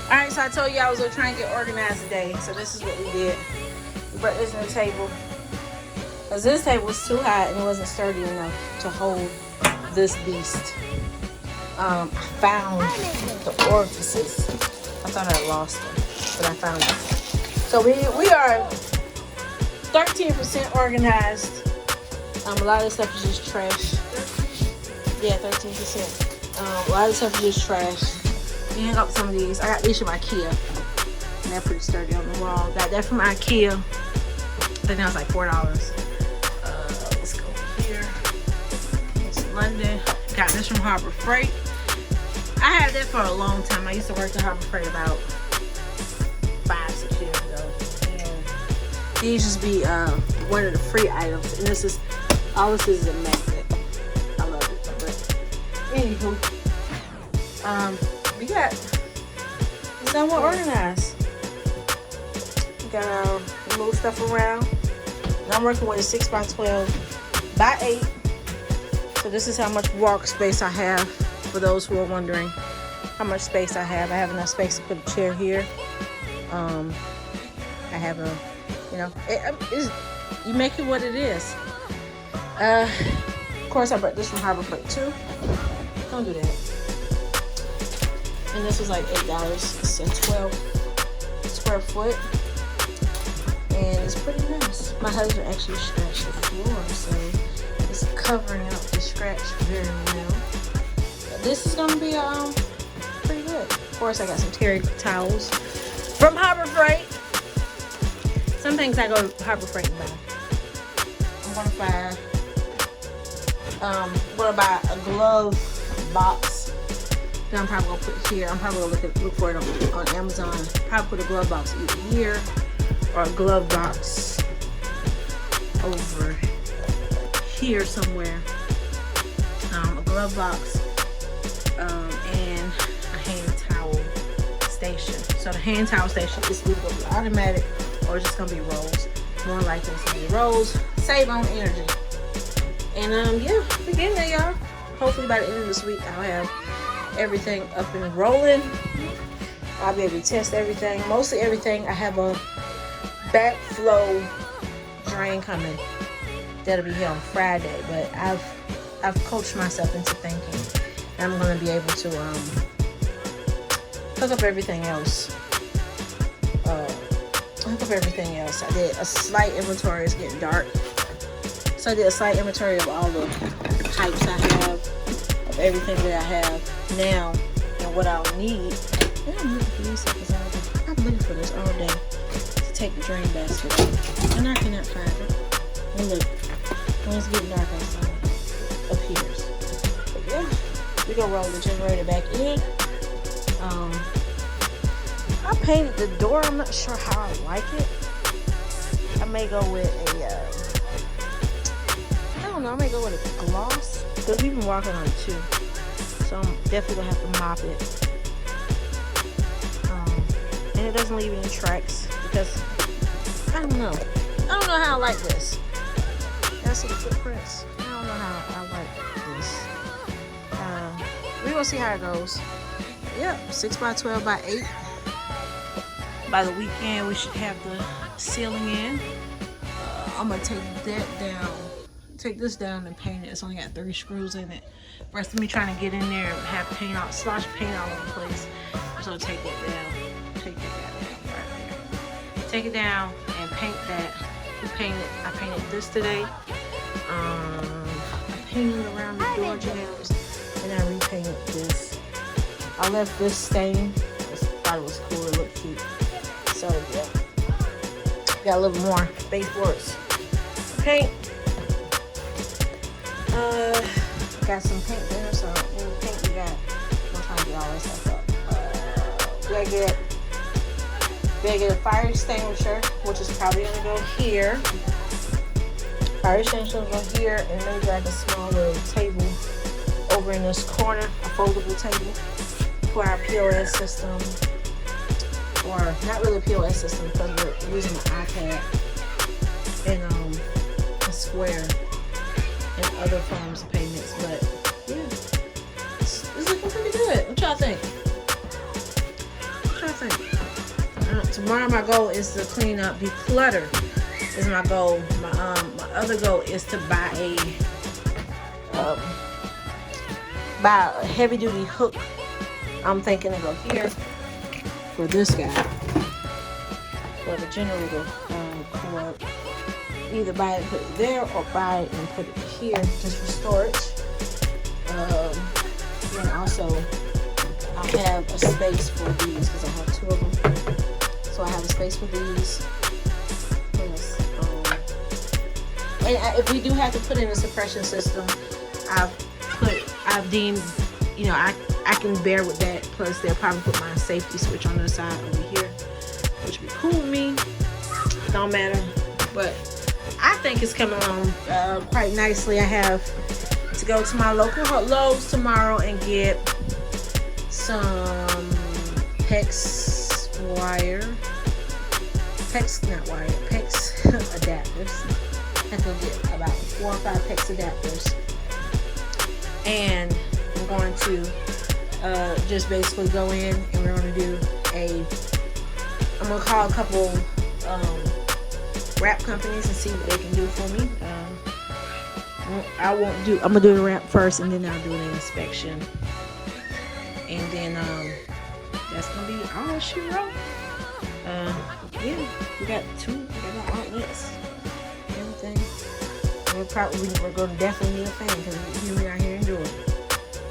Alright, so I told you I was gonna try and get organized today. So this is what we did. We brought this new table. Because this table was too high and it wasn't sturdy enough to hold this beast. I found the orifices. I thought I lost them, but I found them. So we are 13% organized. A lot of this stuff is just trash. Yeah, 13%. A lot of stuff is just trash. We hang up some of these. I got these from IKEA. And they're pretty sturdy on the wall. Got that from IKEA. I think that was like $4. Let's go here. It's London. Got this from Harbor Freight. I had that for a long time. I used to work at Harbor Freight about 5-6 years ago. And these just be one of the free items. And this is, all this is a magnet. I love it. But anywho, we got somewhat organized. We got our little stuff around. And I'm working with a 6x12 by 8. So this is how much walk space I have. For those who are wondering how much space I have enough space to put a chair here. I have a, you know, you make it what it is. Of course, I brought this from Harbor Freight too. Don't do that. And this was like $8. It's a 12 square foot. And it's pretty nice. My husband actually scratched the floor, so it's covering up the scratch very well. But this is gonna be pretty good. Of course, I got some terry towels from Harbor Freight. Some things I go to Harbor Freight and buy. I'm gonna buy a glove box that I'm probably gonna put here. I'm probably gonna look for it on Amazon. Probably put a glove box either here or a glove box over here somewhere. A glove box and a hand towel station. So the hand towel station is either gonna be automatic or it's just gonna be rolls. More likely it's gonna be rolls. Save on energy. And yeah, we're getting there, y'all. Hopefully by the end of this week I'll have everything up and rolling. I'll be able to test everything. Mostly everything. I have a backflow drain coming. That'll be here on Friday. But I've coached myself into thinking that I'm gonna be able to hook up everything else. I did a slight inventory. It's getting dark. So I did a slight inventory of all the pipes I have, of everything that I have now, and what I'll need. Yeah, I'm looking for these suckers all day. I'm looking for this all day to take the drain basket out. And I cannot find it. And look, when it's getting dark outside, it appears. But yeah, we're gonna roll the generator back in. I painted the door. I'm not sure how I like it. I may go with I may go with a gloss, because we've been walking on it too, so I'm definitely gonna have to mop it. And it doesn't leave any tracks, because I don't know how I like this. I see the footprints. I don't know how I like this. We're gonna see how it goes. Yep, 6x12 by 8. By the weekend we should have the ceiling in. I'm gonna take that down. Take this down and paint it. It's only got 3 screws in it. Rest of me trying to get in there and have paint out, slosh paint all over the place. So take that down. Take that down right there. Take it down and paint that. I painted this today. I painted around the door jambs and I repainted this. I left this stain. I thought it was cool. It looked cute. So yeah. Got a little more baseboards. Paint. Got some paint there, so in the paint we got, I'm trying to get all this stuff up. We gotta get a fire extinguisher, which is probably gonna go here. Fire extinguisher will go here, and maybe like a small little table over in this corner, a foldable table for our POS system, or not really a POS system because we're using the iPad and a Square and other forms of payments. But yeah, it's looking pretty good. What y'all think? think. Tomorrow my goal is to clean up, declutter is my goal. My other goal is to buy a heavy duty hook. I'm thinking to go here for this guy, for the generator cord. Either buy it and put it there, or buy it and put it here just for storage. And also I have a space for these because I have 2 of them. So I have a space for these. And if we do have to put in a suppression system, I've deemed, you know, I can bear with that. Plus, they'll probably put my safety switch on the side over here, which would be cool with me. Don't matter. But I think it's coming along quite nicely. I have to go to my local Lowe's tomorrow and get some PEX adapters. I can get about 4 or 5 PEX adapters, and I'm going to just basically go in and we're going to do I'm going to call a couple wrap companies and see what they can do for me. I'm going to do the wrap first, and then I'll do an inspection, and then that's going to be all she wrote. Yeah, we got our outlets, everything. We're going to definitely need a fan because we out here in Georgia.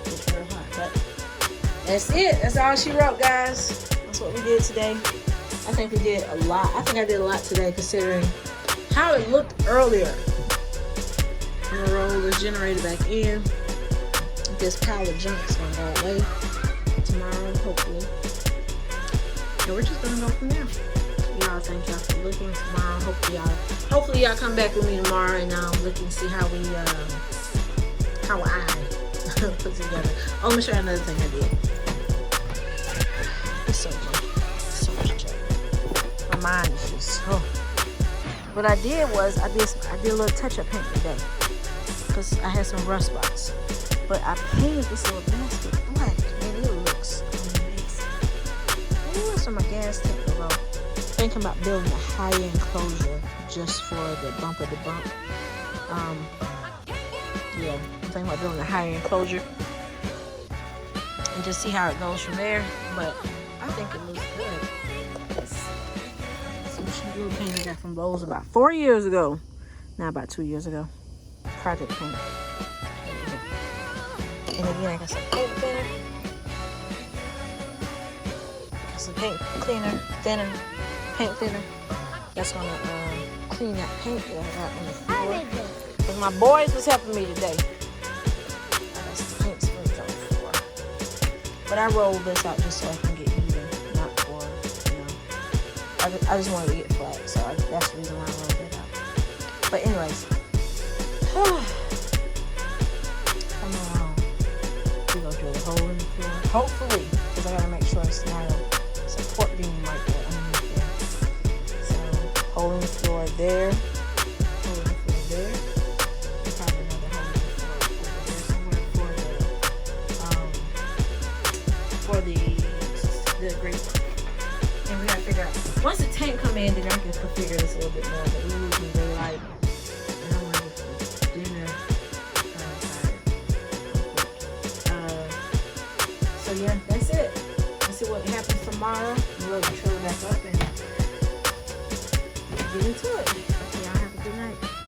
It's real hot. But that's it. That's all she wrote, guys. That's what we did today. I think we did a lot. I think I did a lot today considering how it looked earlier. I'm going to roll this generator back in. This pile of junk is going to go away tomorrow, hopefully. And we're just going to go from there. Y'all, thank y'all for looking tomorrow. Hopefully y'all come back with me tomorrow and look and see how I put together. Oh, let me show you another thing I did. It's so much joke. My mind is just what I did was I did a little touch-up paint today because I had some rust spots. But I painted this little basket black and it looks amazing. And it was from my gas tank though. Thinking about building a higher enclosure just for the bumper to bump. Yeah, I'm thinking about building a higher enclosure and just see how it goes from there. But I think it looks good. It's some cheap little paint I got from Lowe's about 4 years ago. Now about 2 years ago. Project paint. And again, I got some paint thinner. Got some paint thinner. Paint thinner. That's gonna clean that paint that I got on the floor. Because my boys was helping me today. I got some paint smudged on the floor. But I rolled this out just so I can get even, not for, I just wanted to get flat, so that's the reason why I rolled it out. But anyways, come along. We're gonna drill a hole in the floor. Hopefully, because I gotta make sure it's not a support beam right there. Hole in the floor there, hole in the floor there, and probably another hole in the floor over there somewhere for the grate work. And we gotta figure out, once the tank come in, then I can configure this a little bit more, but we're losing daylight, and I'm ready for dinner. So yeah, that's it. Let's see what happens tomorrow. We'll drill back up and get into it.